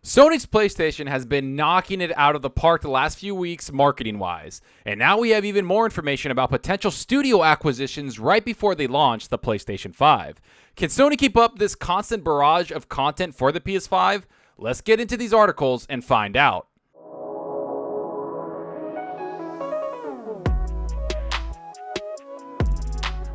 Sony's PlayStation has been knocking it out of the park the last few weeks marketing-wise, and now we have even more information about potential studio acquisitions right before they launch the PlayStation 5. Can Sony keep up this constant barrage of content for the PS5? Let's get into these articles and find out.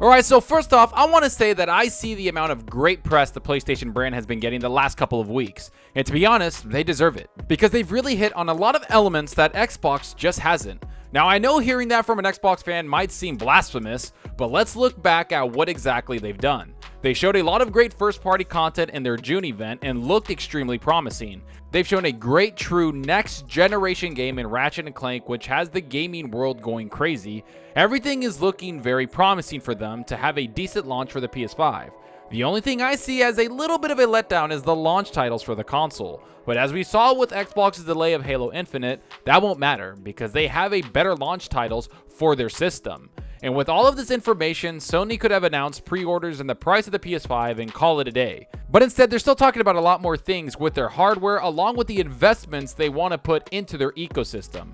Alright, so first off, I want to say that I see the amount of great press the PlayStation brand has been getting the last couple of weeks. And to be honest, they deserve it. Because they've really hit on a lot of elements that Xbox just hasn't. Now, I know hearing that from an Xbox fan might seem blasphemous, but let's look back at what exactly they've done. They showed a lot of great first-party content in their June event and looked extremely promising. They've shown a great true next-generation game in Ratchet & Clank, which has the gaming world going crazy. Everything is looking very promising for them to have a decent launch for the PS5. The only thing I see as a little bit of a letdown is the launch titles for the console. But as we saw with Xbox's delay of Halo Infinite, that won't matter because they have a better launch titles for their system. And with all of this information, Sony could have announced pre-orders and the price of the PS5 and call it a day. But instead, they're still talking about a lot more things with their hardware along with the investments they want to put into their ecosystem.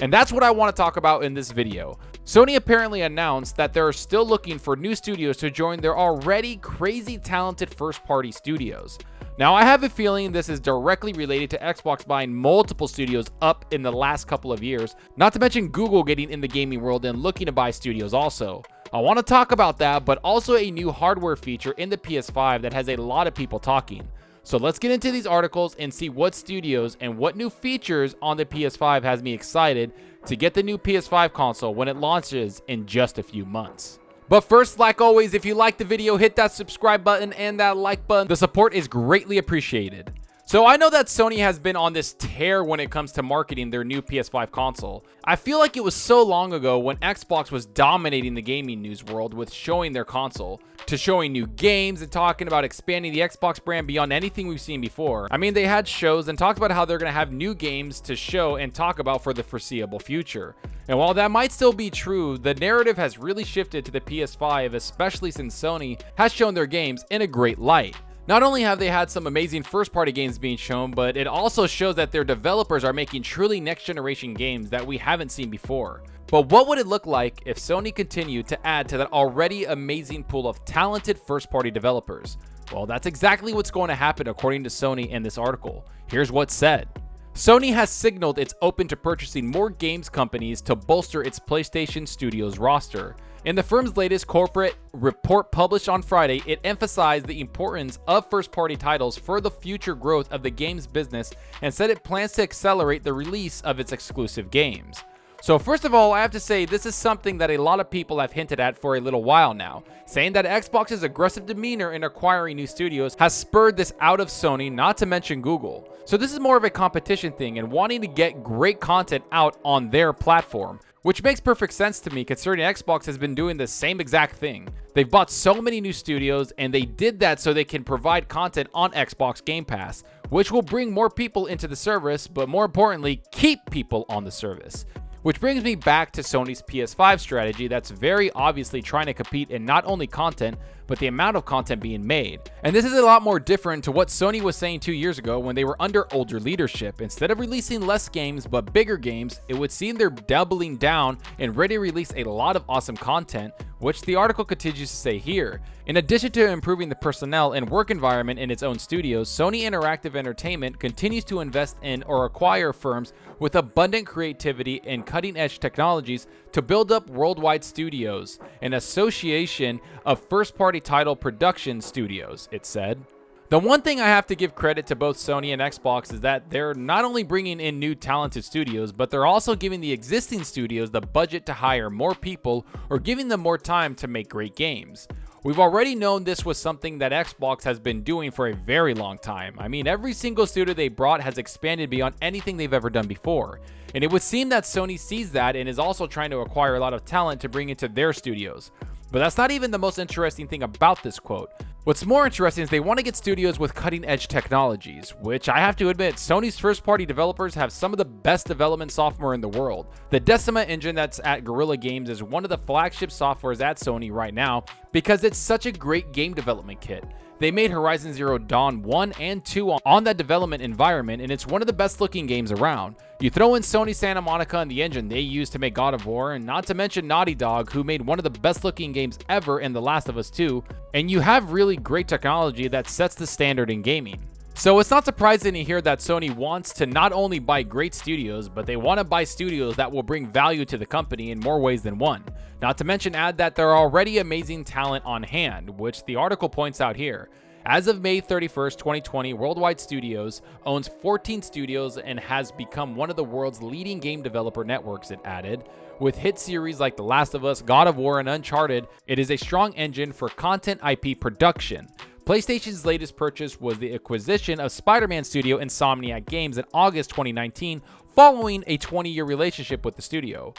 And that's what I want to talk about in this video. Sony apparently announced that they're still looking for new studios to join their already crazy talented first-party studios. Now, I have a feeling this is directly related to Xbox buying multiple studios up in the last couple of years, not to mention Google getting in the gaming world and looking to buy studios also. I want to talk about that, but also a new hardware feature in the PS5 that has a lot of people talking. So let's get into these articles and see what studios and what new features on the PS5 has me excited to get the new PS5 console when it launches in just a few months. But first, like always, if you liked the video, hit that subscribe button and that like button. The support is greatly appreciated. So I know that Sony has been on this tear when it comes to marketing their new PS5 console. I feel like it was so long ago when Xbox was dominating the gaming news world with showing their console, to showing new games and talking about expanding the Xbox brand beyond anything we've seen before. I mean, they had shows and talked about how they're going to have new games to show and talk about for the foreseeable future. And while that might still be true, the narrative has really shifted to the PS5, especially since Sony has shown their games in a great light. Not only have they had some amazing first-party games being shown, but it also shows that their developers are making truly next-generation games that we haven't seen before. But what would it look like if Sony continued to add to that already amazing pool of talented first-party developers? Well, that's exactly what's going to happen according to Sony in this article. Here's what's said. Sony has signaled it's open to purchasing more games companies to bolster its PlayStation Studios roster. In the firm's latest corporate report published on Friday, it emphasized the importance of first-party titles for the future growth of the games business and said it plans to accelerate the release of its exclusive games. So first of all, I have to say this is something that a lot of people have hinted at for a little while now, saying that Xbox's aggressive demeanor in acquiring new studios has spurred this out of Sony, not to mention Google. So this is more of a competition thing and wanting to get great content out on their platform, which makes perfect sense to me considering Xbox has been doing the same exact thing. They've bought so many new studios and they did that so they can provide content on Xbox Game Pass, which will bring more people into the service, but more importantly, keep people on the service. Which brings me back to Sony's PS5 strategy that's very obviously trying to compete in not only content, but the amount of content being made. And this is a lot more different to what Sony was saying 2 years ago when they were under older leadership. Instead of releasing less games but bigger games, it would seem they're doubling down and ready to release a lot of awesome content, which the article continues to say here. In addition to improving the personnel and work environment in its own studios, Sony Interactive Entertainment continues to invest in or acquire firms with abundant creativity and cutting-edge technologies to build up worldwide studios, an association of first-party title production studios, it said. The one thing I have to give credit to both Sony and Xbox is that they're not only bringing in new talented studios, but they're also giving the existing studios the budget to hire more people or giving them more time to make great games. We've already known this was something that Xbox has been doing for a very long time. I mean, every single studio they brought has expanded beyond anything they've ever done before. And it would seem that Sony sees that and is also trying to acquire a lot of talent to bring into their studios. But that's not even the most interesting thing about this quote. What's more interesting is they want to get studios with cutting-edge technologies, which I have to admit, Sony's first-party developers have some of the best development software in the world. The Decima engine that's at Guerrilla Games is one of the flagship softwares at Sony right now because it's such a great game development kit. They made Horizon Zero Dawn 1 and 2 on that development environment, and it's one of the best looking games around. You throw in Sony Santa Monica and the engine they used to make God of War, and not to mention Naughty Dog, who made one of the best looking games ever in The Last of Us 2, and you have really great technology that sets the standard in gaming. So it's not surprising to hear that Sony wants to not only buy great studios, but they want to buy studios that will bring value to the company in more ways than one. Not to mention add that there are already amazing talent on hand, which the article points out here. As of May 31st, 2020, Worldwide Studios owns 14 studios and has become one of the world's leading game developer networks, it added. With hit series like The Last of Us, God of War, and Uncharted, it is a strong engine for content IP production. PlayStation's latest purchase was the acquisition of Spider-Man studio Insomniac Games in August 2019, following a 20-year relationship with the studio.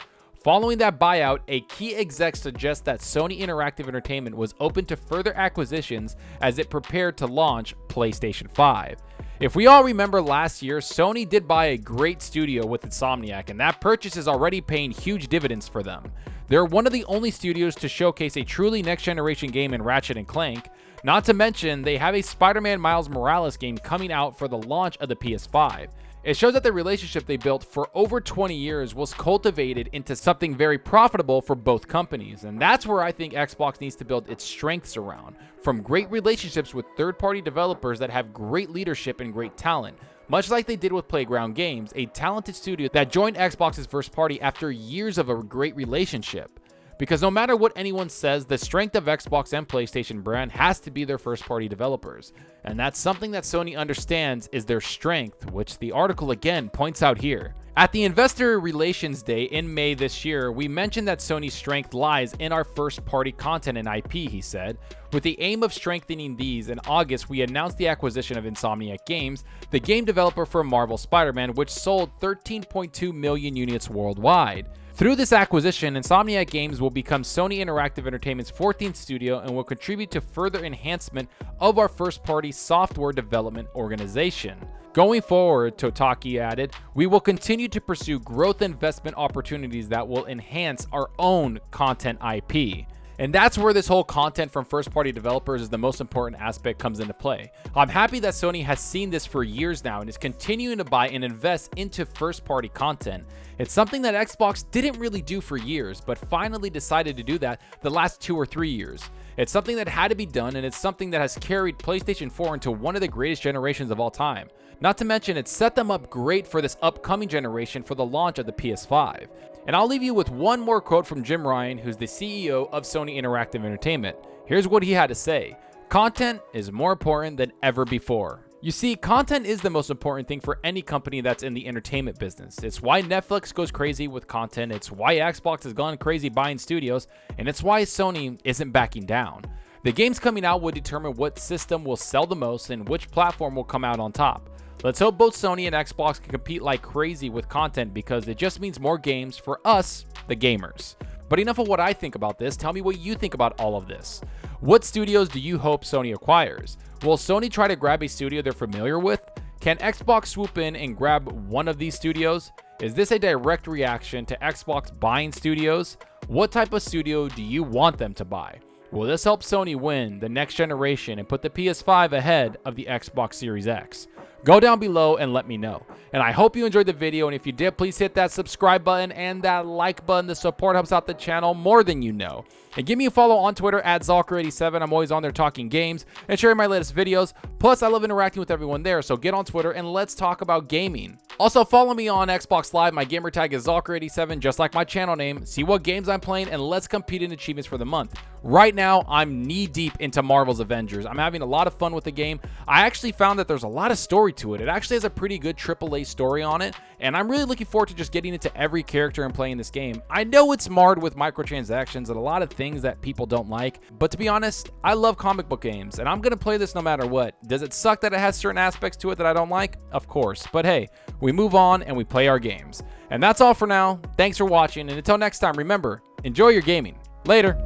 Following that buyout, a key exec suggests that Sony Interactive Entertainment was open to further acquisitions as it prepared to launch PlayStation 5. If we all remember last year, Sony did buy a great studio with Insomniac, and that purchase is already paying huge dividends for them. They're one of the only studios to showcase a truly next-generation game in Ratchet & Clank. Not to mention, they have a Spider-Man Miles Morales game coming out for the launch of the PS5. It shows that the relationship they built for over 20 years was cultivated into something very profitable for both companies, and that's where I think Xbox needs to build its strengths around, from great relationships with third-party developers that have great leadership and great talent, much like they did with Playground Games, a talented studio that joined Xbox's first party after years of a great relationship. Because no matter what anyone says, the strength of Xbox and PlayStation brand has to be their first-party developers. And that's something that Sony understands is their strength, which the article again points out here. At the Investor Relations Day in May this year, we mentioned that Sony's strength lies in our first-party content and IP, he said. With the aim of strengthening these, in August, we announced the acquisition of Insomniac Games, the game developer for Marvel Spider-Man, which sold 13.2 million units worldwide. Through this acquisition, Insomniac Games will become Sony Interactive Entertainment's 14th studio and will contribute to further enhancement of our first-party software development organization. Going forward, Totaki added, we will continue to pursue growth investment opportunities that will enhance our own content IP. And that's where this whole content from first-party developers is the most important aspect comes into play. I'm happy that Sony has seen this for years now and is continuing to buy and invest into first-party content. It's something that Xbox didn't really do for years, but finally decided to do that the last 2 or 3 years. It's something that had to be done, and it's something that has carried PlayStation 4 into one of the greatest generations of all time. Not to mention, it set them up great for this upcoming generation for the launch of the PS5. And I'll leave you with one more quote from Jim Ryan, who's the CEO of Sony Interactive Entertainment. Here's what he had to say. Content is more important than ever before. You see, content is the most important thing for any company that's in the entertainment business. It's why Netflix goes crazy with content, it's why Xbox has gone crazy buying studios, and it's why Sony isn't backing down. The games coming out will determine what system will sell the most and which platform will come out on top. Let's hope both Sony and Xbox can compete like crazy with content because it just means more games for us, the gamers. But enough of what I think about this, tell me what you think about all of this. What studios do you hope Sony acquires? Will Sony try to grab a studio they're familiar with? Can Xbox swoop in and grab one of these studios? Is this a direct reaction to Xbox buying studios? What type of studio do you want them to buy? Will this help Sony win the next generation and put the PS5 ahead of the Xbox Series X? Go down below and let me know. And I hope you enjoyed the video, and if you did, please hit that subscribe button and that like button. The support helps out the channel more than you know. And give me a follow on Twitter at Zalker87. I'm always on there talking games and sharing my latest videos. Plus, I love interacting with everyone there, so get on Twitter and let's talk about gaming. Also, follow me on Xbox Live. My gamertag is Zalker87, just like my channel name. See what games I'm playing, and let's compete in achievements for the month. Right now, I'm knee-deep into Marvel's Avengers. I'm having a lot of fun with the game. I actually found that there's a lot of story to it. It actually has a pretty good AAA story on it, and I'm really looking forward to just getting into every character and playing this game. I know it's marred with microtransactions and a lot of things that people don't like, but to be honest, I love comic book games, and I'm going to play this no matter what. Does it suck that it has certain aspects to it that I don't like? Of course, but hey, we move on and we play our games. And that's all for now. Thanks for watching, and until next time, remember, enjoy your gaming. Later.